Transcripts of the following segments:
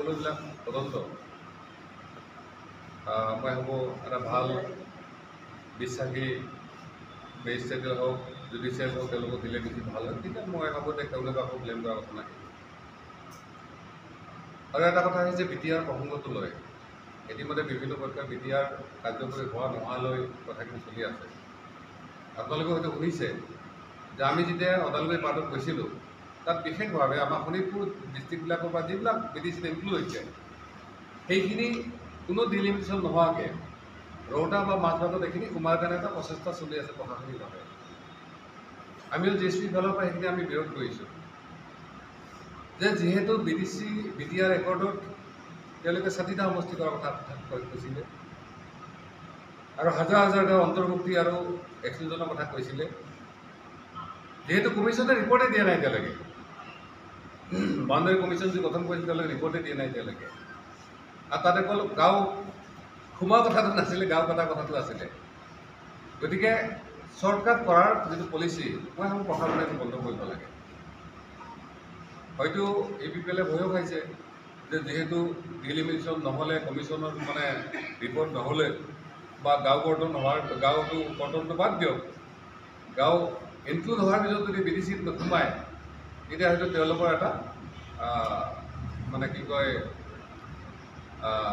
সকলোবিলাক তদন্ত মই ভাবোঁ এটা ভাল বিশ্বাসী মেজিষ্ট্ৰেটে হওক জুডিচিয়াল হওক তেওঁলোকক দিলে বেছি ভাল হয় তেতিয়া মই ভাবোঁ যে তেওঁলোকে আকৌ ব্লেম কৰাৰ কথা নাই আৰু এটা কথা হৈছে বি টি আৰ প্ৰসংগটো লৈ ইতিমধ্যে বিভিন্ন পক্ষই বি টি আৰ কাৰ্যকৰী হোৱা নোহোৱালৈ কথাখিনি চলি আছে আপোনালোকে হয়তো শুনিছে যে আমি যেতিয়া ওদালগুৰি পাৰ্টত গৈছিলোঁ তাত বিশেষভাৱে আমাৰ শোণিতপুৰ ডিষ্ট্ৰিক্টবিলাকৰ পৰা যিবিলাক বি টি চিত ইনক্লুড হৈছে সেইখিনি কোনো ডিলিমিটেশ্যন নোহোৱাকৈ ৰৌতা বা মাজবাটত এইখিনি সোমাৰ কাৰণে এটা প্ৰচেষ্টা চলি আছে প্ৰশাসনিকভাৱে আমিও জি এছ পিৰ ফালৰ পৰা সেইখিনি আমি বিৰোধ কৰিছোঁ যে যিহেতু বি টি আৰ ৰেকৰ্ডত তেওঁলোকে 60টা সমষ্টি কৰাৰ কথা কৈছিলে আৰু হাজাৰ হাজাৰ গাঁও অন্তৰ্ভুক্তি আৰু এক্সক্লুজনৰ কথা কৈছিলে যেহেতু কমিশ্যনে ৰিপৰ্টে দিয়া নাই এতিয়ালৈকে বাউণ্ডাৰী কমিশ্যন যি গঠন কৰিছিল তেওঁলোকে ৰিপৰ্টে দিয়া নাই এতিয়ালৈকে আৰু তাতে অকল গাঁও সোমোৱা কথাটো নাছিলে গাঁও কটাৰ কথাটো আছিলে গতিকে শ্বৰ্টকাট কৰাৰ যিটো পলিচি মই ভাবোঁ প্ৰশাসনে বন্ধ কৰিব লাগে হয়তো এ পি পি এলে ভয়ো খাইছে যে যিহেতু ডিলিমিটেশ্যন নহ'লে কমিশ্যনৰ মানে ৰিপৰ্ট নহ'লে বা গাঁও কৰ্টন নোহোৱাৰ গাঁৱটো কৰ্টনটো বাদ দিয়ক গাঁও ইনক্লুড হোৱাৰ পিছত যদি বি টি চিত নোসোমায় তেতিয়া হয়তো তেওঁলোকৰ এটা মানে কি কয়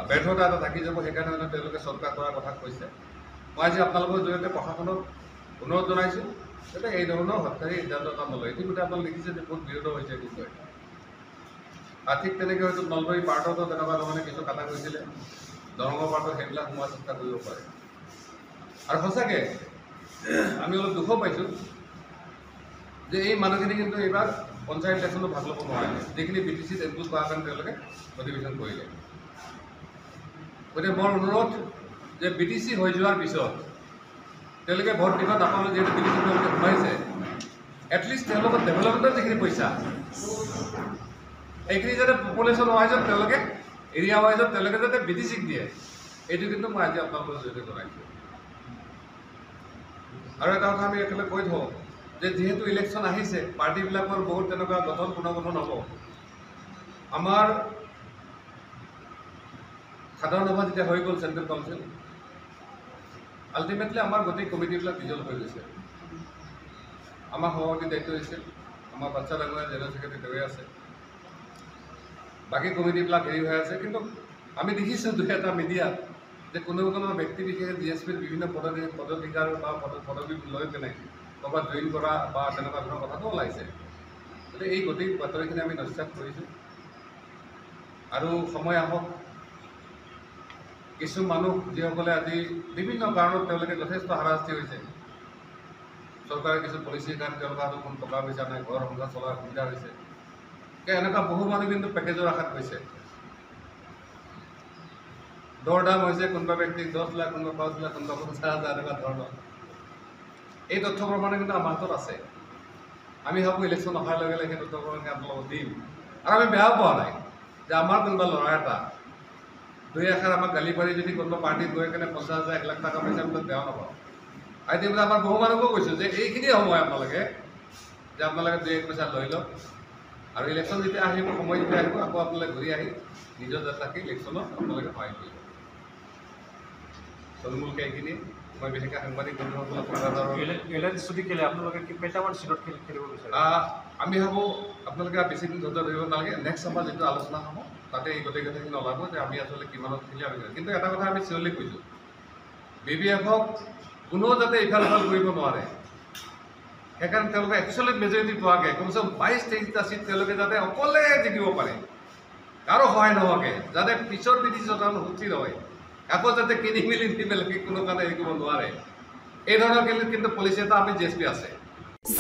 ব্যৰ্থতা এটা থাকি যাব সেইকাৰণে মানে তেওঁলোকে শ্বৰ্টকাট কৰাৰ কথা কৈছে মই আজি আপোনালোকৰ জৰিয়তে প্ৰশাসনক অনুৰোধ জনাইছোঁ যাতে এই ধৰণৰ হত্যাৰী সিদ্ধান্ত এটা নলয় ইতিমধ্যে আপোনালোকে দেখিছে যে বহুত বিৰোধ হৈছে বিষয়ে আৰু ঠিক তেনেকৈ হয়তো নলবাৰী পাৰ্টতো তেনেকুৱা ধৰণে কিছু কাটা গৈছিলে দৰঙৰ পাৰ্টত সেইবিলাক সোমোৱাৰ চেষ্টা কৰিব পাৰে আৰু সঁচাকৈ আমি অলপ দুখো পাইছোঁ যে এই মানুহখিনি কিন্তু এইবাৰ পঞ্চায়ত ইলেকশ্যনত ভাগ ল'ব নোৱাৰিলে যিখিনি বি টি চিত ইনক্লুড কৰাৰ কাৰণে তেওঁলোকে অধিৱেশন কৰিলে গতিকে মোৰ অনুৰোধ যে বি টি চি হৈ যোৱাৰ পিছত তেওঁলোকে ভোট দিব নাপালে যিহেতু বি টি চি তেওঁলোকে সোমাইছে এটলিষ্ট তেওঁলোকৰ ডেভেলপমেণ্টৰ যিখিনি পইচা এইখিনি যাতে পপুলেশ্যন ৱাইজত তেওঁলোকে এৰিয়া ৱাইজত তেওঁলোকে যাতে বি টি চিক দিয়ে এইটো কিন্তু মই আজি আপোনালোকৰ জৰিয়তে জনাইছোঁ আৰু এটা কথা আমি একেলগে কৈ থওঁ যে যিহেতু ইলেকশ্যন আহিছে পাৰ্টিবিলাকৰ বহুত তেনেকুৱা গঠন পুনৰ্গঠন হ'ব আমাৰ সাধাৰণ সভা যেতিয়া হৈ গ'ল চেণ্ট্ৰেল কাউন্সিল আল্টিমেটলি আমাৰ গোটেই কমিটিবিলাক ডিজলভ হৈ গৈছে আমাৰ সভাপতিৰ দায়িত্ব হৈছিল আমাৰ বাচ্চা ডাঙৰীয়া জেনেৰেল ছেক্ৰেটাৰী তেওঁৱে আছে বাকী কমিটিবিলাক হেৰি হৈ আছে কিন্তু আমি দেখিছোঁ দুই এটা মিডিয়াত যে কোনো ব্যক্তি বিশেষে জি এছ পিৰ বিভিন্ন পদাধিকাৰ বা পদবী লৈ কেনে ক'ৰবাত জইন কৰা বা তেনেকুৱা ধৰণৰ কথাটো ওলাইছে গতিকে এই গোটেই বাতৰিখিনি আমি নস্যাৎ কৰিছোঁ আৰু সময় আহক কিছু মানুহ যিসকলে আজি বিভিন্ন কাৰণত তেওঁলোকে যথেষ্ট হাৰাশাস্তি হৈছে চৰকাৰে কিছু পলিচিৰ কাৰণে তেওঁলোকৰ হাতত কোনো টকা পইচা নাই ঘৰ সংসাৰ চলাৰ সুবিধা হৈছে এনেকুৱা বহু মানুহ কিন্তু পেকেজৰ আশাত গৈছে দৰ দাম হৈছে কোনোবা ব্যক্তিক 10 লাখ কোনোবা 5 লাখ কোনোবা 50,000 এনেকুৱা ধৰণৰ এই তথ্য প্ৰমাণে কিন্তু আমাৰ হাতত আছে আমি ভাবোঁ ইলেকশ্যন অহাৰ লগে লগে সেই তথ্য প্ৰমাণে আপোনালোকক দিম আৰু আমি বেয়াও পোৱা নাই যে আমাৰ কোনোবা ল'ৰা এটা দুই এষাৰ আমাক গালি পাৰি যদি কোনোবা পাৰ্টিত গৈ কেনে 50,000 1 লাখ টকা পইচা আমি বেয়া নাপাওঁ আৰু ইতিমধ্যে আমাৰ বহু মানুহকো কৈছোঁ যে এইখিনিয়ে সময় আপোনালোকে যে আপোনালোকে 2-1 পইচা লৈ লওক আৰু ইলেকশ্যন যেতিয়া আহিব সময় যেতিয়া আহিব আকৌ আপোনালোকে ঘূৰি আহি নিজৰ যাত্ৰাকে ইলেকশ্যনত আপোনালোকে সহায় কৰিব থলমূলকৈ এইখিনি মই বিশেষকৈ সাংবাদিক বন্ধুসকলক আমি ভাবোঁ আপোনালোকে বেছি দিন ধৈৰ্য ধৰিব নালাগে নেক্সট আমাৰ যিটো আলোচনা হ'ব তাতে এই গোটেই কথাখিনি ওলাব যে আমি আচলতে কিমানত ক্লিয়াৰ হৈছে কিন্তু এটা কথা আমি চিয়ৰলি কৈছোঁ বি বি এফক কোনেও যাতে ইফাল সিফাল কৰিব নোৱাৰে সেইকাৰণে তেওঁলোকে একচুৱেলি মেজৰিটি পোৱাকৈ কমচে কম 22-23টা চিট তেওঁলোকে যাতে অকলে জিকিব পাৰে কাৰো সহায় নোহোৱাকৈ যাতে পিছৰ বিধি চৰকাৰ সুস্থিৰ হয় আকৌ যাতে কিনি মেলি দি বেলেগে কোনো কাৰণে হেৰি কৰিব নোৱাৰে এই ধৰণৰ কিন্তু পলিচি এটা আমি জি এছ পি আছে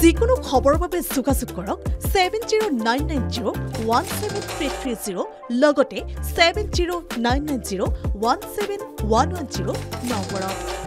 যিকোনো খবৰৰ বাবে যোগাযোগ কৰক 7099017330 লগতে 7099017110 নম্বৰত